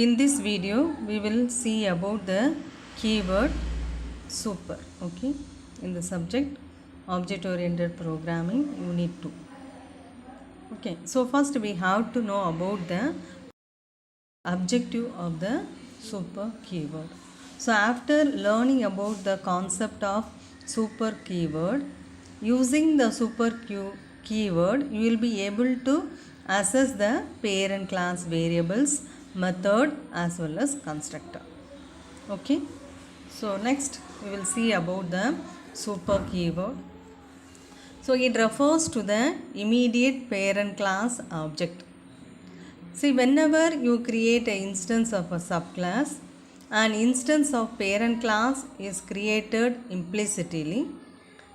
In this video we will see about the keyword super, okay, in the subject object oriented programming unit 2. Okay, so first we have to know about the objective of the super keyword. So after learning about the concept of super keyword, using the super keyword you will be able to assess the parent class variables, method as well as constructor. Okay, so next we will see about the super keyword. So it refers to the immediate parent class object. See, whenever you create an instance of a subclass, an instance of parent class is created implicitly,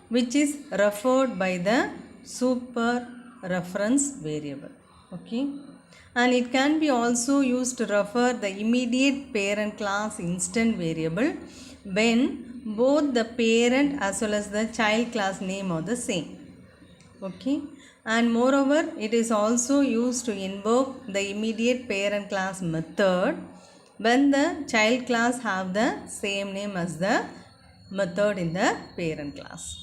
which is referred by the super reference variable. Okay, and it can be also used to refer the immediate parent class instant variable when both the parent as well as the child class name are the same. Okay, and moreover it is also used to invoke the immediate parent class method when the child class have the same name as the method in the parent class.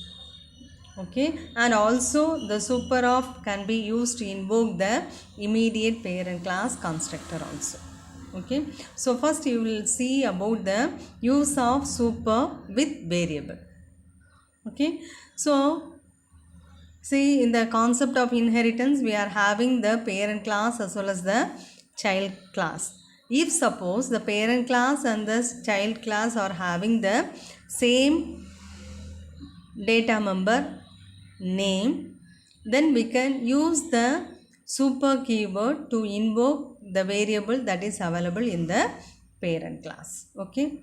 Okay, and also the super of can be used to invoke the immediate parent class constructor also. Okay, so first you will see about the use of super with variable. Okay, so see, in the concept of inheritance, we are having the parent class as well as the child class. If suppose the parent class and the child class are having the same data member name, then we can use the super keyword to invoke the variable that is available in the parent class. Okay,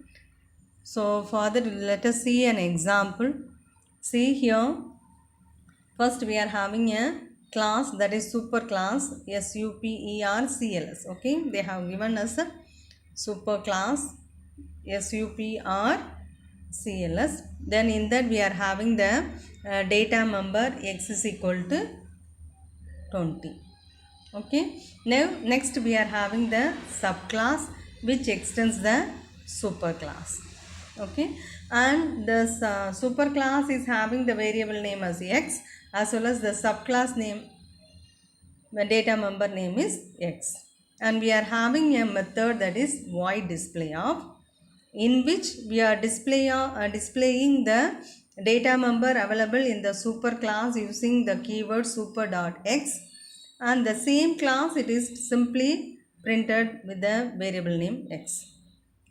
so further let us see an example. See here, first we are having a class that is super class superclass. Okay, they have given us a super class superclass. Then in that we are having the data member x is equal to 20. Okay, now next we are having the subclass which extends the superclass. Okay, and the superclass is having the variable name as x as well as the subclass name, the data member name is x, and we are having a method that is void display of, in which we are displaying the data member available in the superclass using the keyword super.x, and the same class it is simply printed with the variable name x.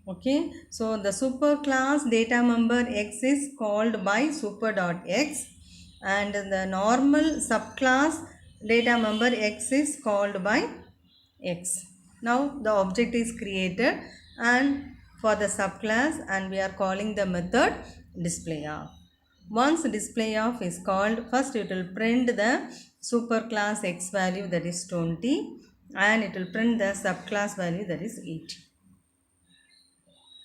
Okay, so the superclass data member x is called by super.x, and the normal subclass data member x is called by x. Now the object is created and for the subclass, and we are calling the method display of. Once display of is called, first it will print the superclass x value that is 20, and it will print the subclass value that is 80.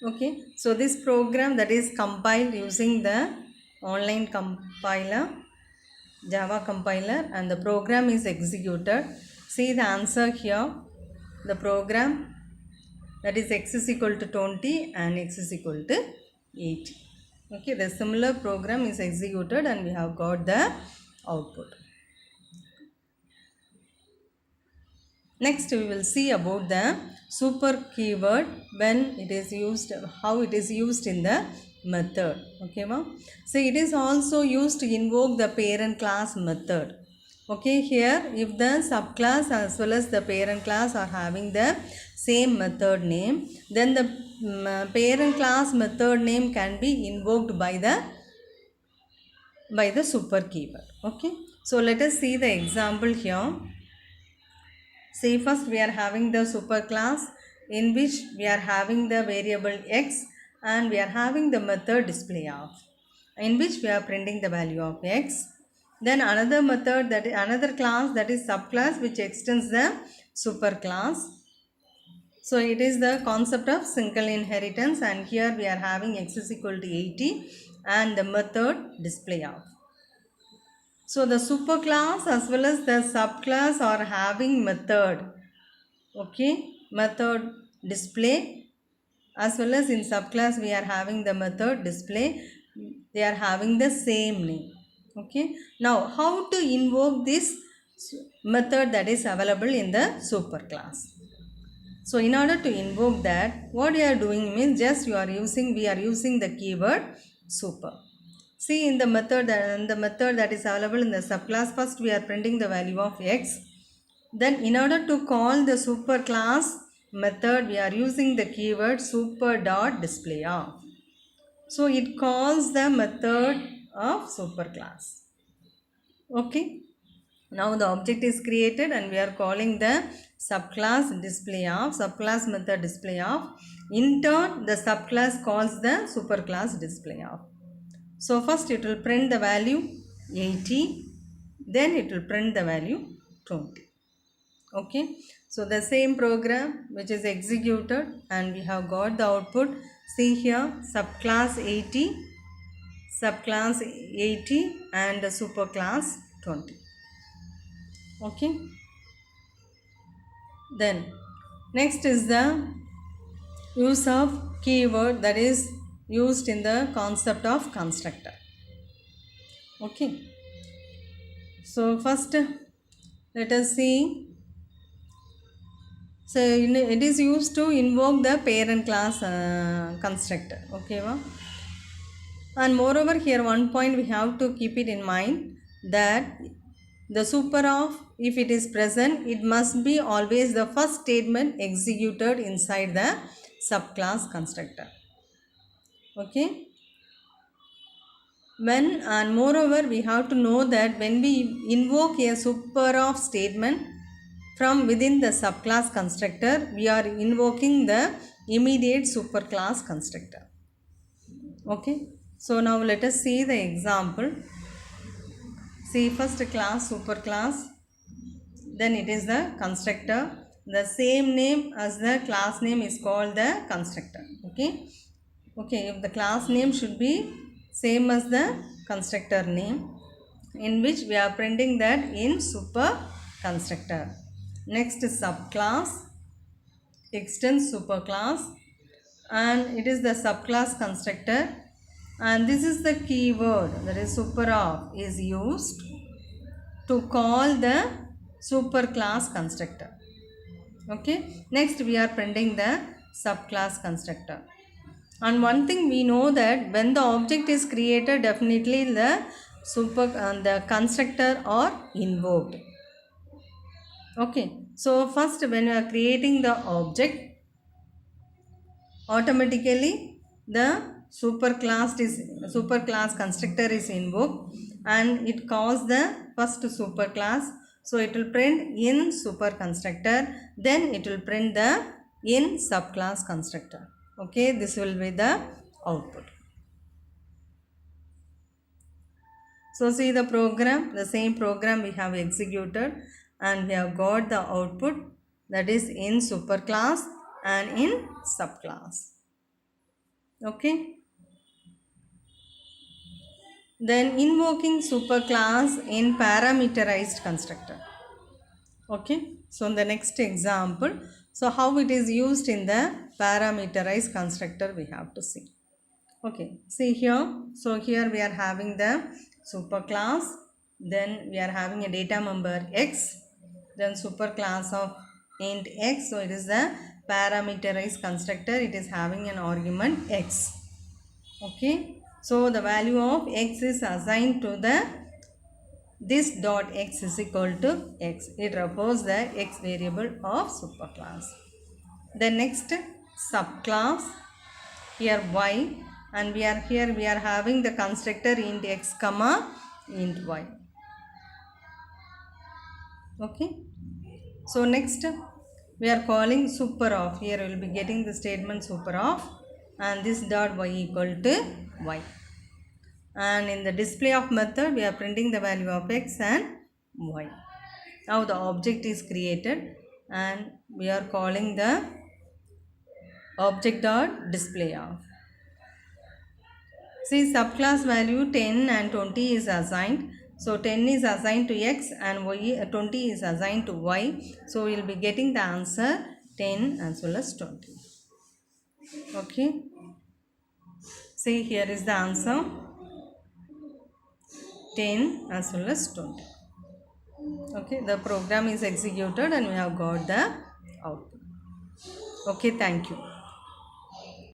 Okay, so this program that is compiled using the online compiler, Java compiler, and the program is executed. See the answer here, the program that is x is equal to 20 and x is equal to 80. Okay, the similar program is executed and we have got the output. Next we will see about the super keyword when it is used, how it is used in the method. Okay, ma? So it is also used to invoke the parent class method. Okay, here if the subclass as well as the parent class are having the same method name, then the parent class method name can be invoked by the super keyword. Okay, so let us see the example here. See, first we are having the superclass in which we are having the variable x, and we are having the method display of, in which we are printing the value of x. Then another method, that is another class, that is subclass, which extends the superclass. So it is the concept of single inheritance, and here we are having x is equal to 80 and the method display of. So the superclass as well as the subclass are having method. Okay, method display, as well as in subclass we are having the method display. They are having the same name. Okay. Now how to invoke this method that is available in the superclass? So in order to invoke that, what you are doing means just we are using the keyword super. See in the method that is available in the subclass, first we are printing the value of x. Then in order to call the superclass method, we are using the keyword super dot display of. So it calls the method of superclass. Okay. Now the object is created and we are calling the subclass display of, subclass method display of. In turn, the subclass calls the superclass display of. So first it will print the value 80, then it will print the value 20. Okay. So the same program which is executed and we have got the output. See here, subclass 80 and the superclass 20. Okay. Then next is the use of keyword that is used in the concept of constructor. Okay. So first let us see. So it is used to invoke the parent class constructor. Okay, wow. And moreover here one point we have to keep it in mind that the super of, if it is present, it must be always the first statement executed inside the subclass constructor. Okay. When and moreover we have to know that when we invoke a super of statement from within the subclass constructor, we are invoking the immediate superclass constructor. Okay. So now let us see the example. See first class superclass, then it is the constructor. The same name as the class name is called the constructor. Okay. Okay, if the class name should be same as the constructor name, in which we are printing that in super constructor. Next is subclass, extends superclass, and it is the subclass constructor, and this is the keyword that is super of is used to call the superclass constructor. Okay, next we are printing the subclass constructor. And one thing we know that when the object is created, definitely the constructor are invoked. Okay, so first when you are creating the object, automatically the superclass constructor is invoked and it calls the first superclass. So it will print in super constructor, then it will print the in subclass constructor. Okay, this will be the output. So see the program, the same program we have executed and we have got the output that is in superclass and in subclass. Okay. Then invoking superclass in parameterized constructor. Okay. So the next example. So how it is used in the parameterized constructor we have to see. Okay, see here. So here we are having the superclass. Then we are having a data member x. Then superclass of int x. So it is the parameterized constructor. It is having an argument x. Okay. So the value of x is assigned to the this dot x is equal to x. It refers the x variable of superclass. The next subclass, here y, and we are having the constructor int x comma int y. Okay. So next we are calling super of. Here we will be getting the statement super of and this dot y equal to y. And in the display of method we are printing the value of x and y. Now the object is created and we are calling the object dot display of. See subclass value 10 and 20 is assigned. So 10 is assigned to x and 20 is assigned to y. So we will be getting the answer 10 as well as 20. Okay. See, here is the answer, 10 as well as 20. Okay, the program is executed and we have got the output. Okay, thank you.